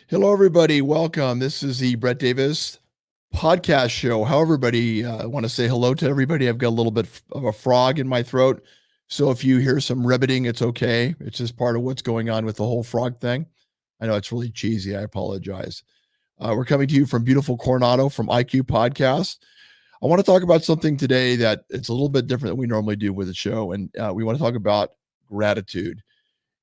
Hello, everybody. Welcome. This is the Brett Davis podcast show. How everybody, I want to say hello to everybody. I've got a little bit of a frog in my throat. So if you hear some ribbiting, it's okay. It's just part of what's going on with the whole frog thing. I know it's really cheesy. I apologize. We're coming to you from beautiful Coronado from IQ Podcast. I want to talk about something today that it's a little bit different than we normally do with the show. And we want to talk about gratitude.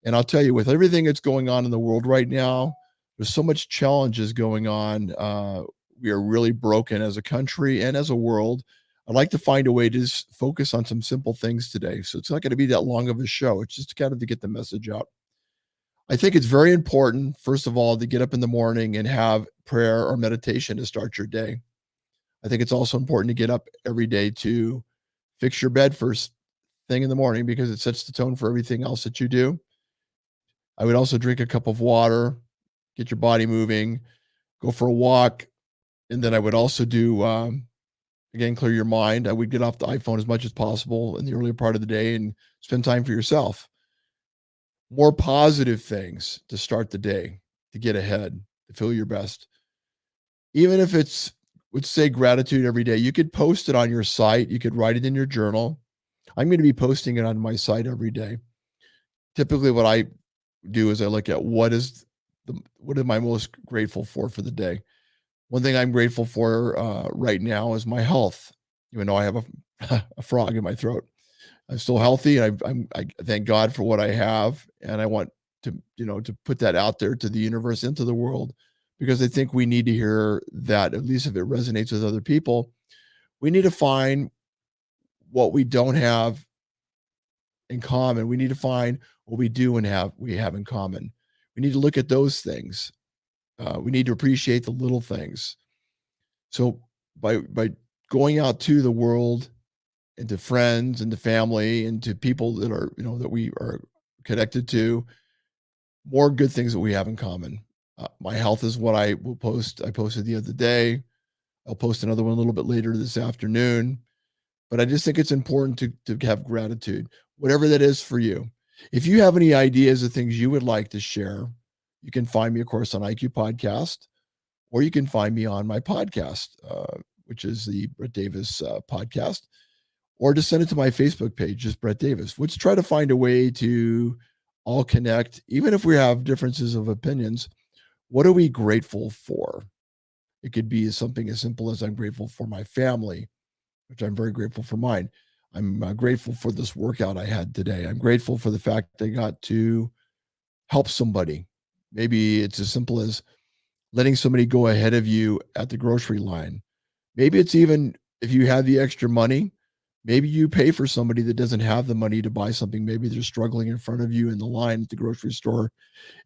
And I'll tell you, with everything that's going on in the world right now, there's so much challenges going on. We are really broken as a country and as a world. I'd like to find a way to just focus on some simple things today. So it's not going to be that long of a show. It's just kind of to get the message out. I think it's very important, first of all, to get up in the morning and have prayer or meditation to start your day. I think it's also important to get up every day to fix your bed first thing in the morning because it sets the tone for everything else that you do. I would also drink a cup of water, get your body moving, go for a walk, and then I would also do again clear your mind. I would get off the iPhone as much as possible in the earlier part of the day and spend time for yourself. More positive things to start the day, to get ahead, to feel your best. Even if it's would say gratitude every day, you could post it on your site, you could write it in your journal. I'm going to be posting it on my site every day. Typically what I do is I look at what am I most grateful for the day. One thing I'm grateful for right now is my health, even though I have a frog in my throat. I'm still healthy, and I thank God for what I have, and I want to to put that out there to the universe, into the world, because I think we need to hear that, at least if it resonates with other people. We need to find what we don't have in common. We need to find what we have in common. We need to look at those things. We need to appreciate the little things. So by going out to the world and to friends and to family and to people that are that we are connected to, more good things that we have in common. My health is what I will post. I posted the other day. I'll post another one a little bit later this afternoon. But I just think it's important to have gratitude, whatever that is for you. If you have any ideas of things you would like to share, you can find me, of course, on IQ Podcast, or you can find me on my podcast, which is the Brett Davis podcast, or just send it to my Facebook page, just Brett Davis. Let's try to find a way to all connect, even if we have differences of opinions. What are we grateful for? It could be something as simple as I'm grateful for my family, which I'm very grateful for mine. I'm grateful for this workout I had today. I'm grateful for the fact that I got to help somebody. Maybe it's as simple as letting somebody go ahead of you at the grocery line. Maybe it's even if you have the extra money, maybe you pay for somebody that doesn't have the money to buy something. Maybe they're struggling in front of you in the line at the grocery store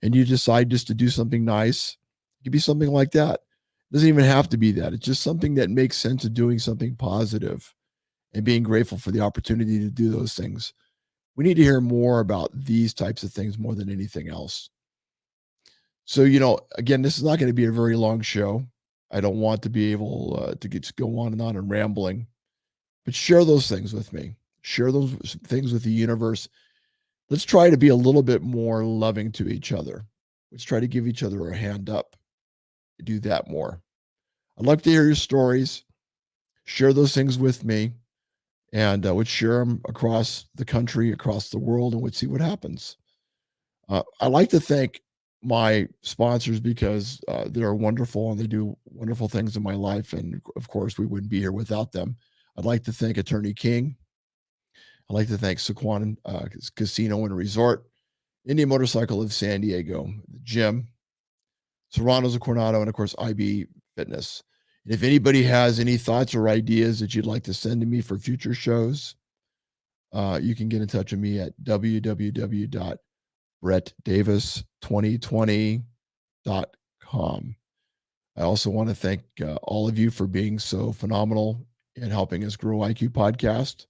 and you decide just to do something nice. It could be something like that. It doesn't even have to be that. It's just something that makes sense of doing something positive and being grateful for the opportunity to do those things. We need to hear more about these types of things more than anything else. So, again, this is not going to be a very long show. I don't want to be able to get to go on and rambling, but share those things with me. Share those things with the universe. Let's try to be a little bit more loving to each other. Let's try to give each other a hand up. Do that more. I'd like to hear your stories. Share those things with me, and would share them across the country, across the world, and would see what happens. I like to thank my sponsors because they're wonderful and they do wonderful things in my life. And of course, we wouldn't be here without them. I'd like to thank Attorney King. I'd like to thank Sequan Casino and Resort, Indian Motorcycle of San Diego, the gym, Serrano's of Coronado, and of course, IB Fitness. And if anybody has any thoughts or ideas that you'd like to send to me for future shows, you can get in touch with me at www.brettdavis2020.com. I also want to thank all of you for being so phenomenal in helping us grow IQ Podcast,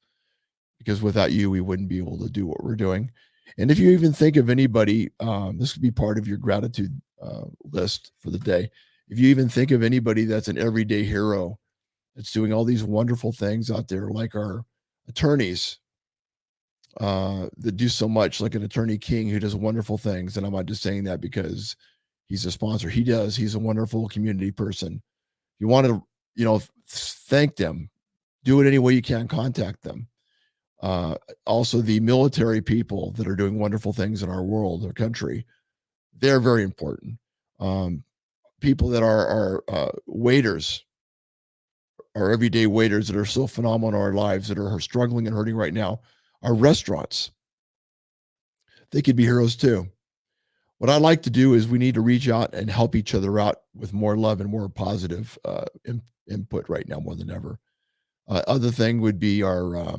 because without you, we wouldn't be able to do what we're doing. And if you even think of anybody, this could be part of your gratitude list for the day. If you even think of anybody that's an everyday hero that's doing all these wonderful things out there, like our attorneys that do so much, like an Attorney King who does wonderful things. And I'm not just saying that because He's a sponsor. He's a wonderful community person. You want to, thank them. Do it any way you can. Contact them. Also, the military people that are doing wonderful things in our world, our country, they're very important. Um, People that are waiters, our everyday waiters that are so phenomenal in our lives that are struggling and hurting right now, our restaurants, they could be heroes too. What I like to do is we need to reach out and help each other out with more love and more positive input right now more than ever. Other thing would be our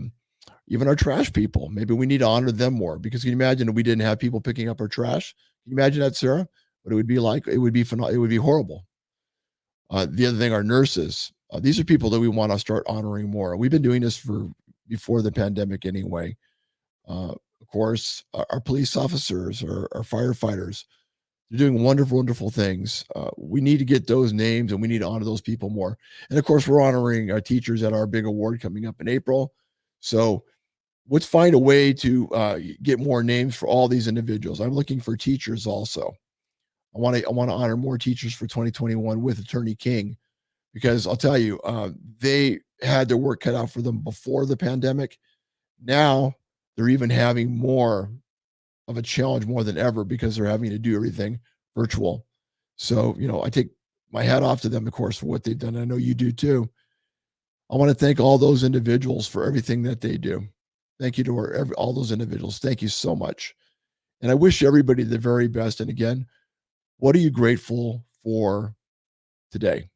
even our trash people. Maybe we need to honor them more because can you imagine if we didn't have people picking up our trash? Can you imagine that, Sarah? What it would be like? It would be it would be horrible. The other thing, our nurses. These are people that we want to start honoring more. We've been doing this for before the pandemic anyway. Of course, our police officers, our firefighters, they're doing wonderful, wonderful things. We need to get those names and we need to honor those people more. And of course, we're honoring our teachers at our big award coming up in April. So let's find a way to get more names for all these individuals. I'm looking for teachers also. I want to honor more teachers for 2021 with Attorney King because I'll tell you, they had their work cut out for them before the pandemic. Now they're even having more of a challenge more than ever because they're having to do everything virtual. So, I take my hat off to them, of course, for what they've done. I know you do too. I want to thank all those individuals for everything that they do. Thank you to all those individuals. Thank you so much. And I wish everybody the very best. And again, what are you grateful for today?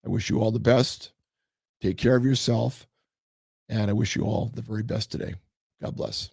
I wish you all the best. Take care of yourself. And I wish you all the very best today. God bless.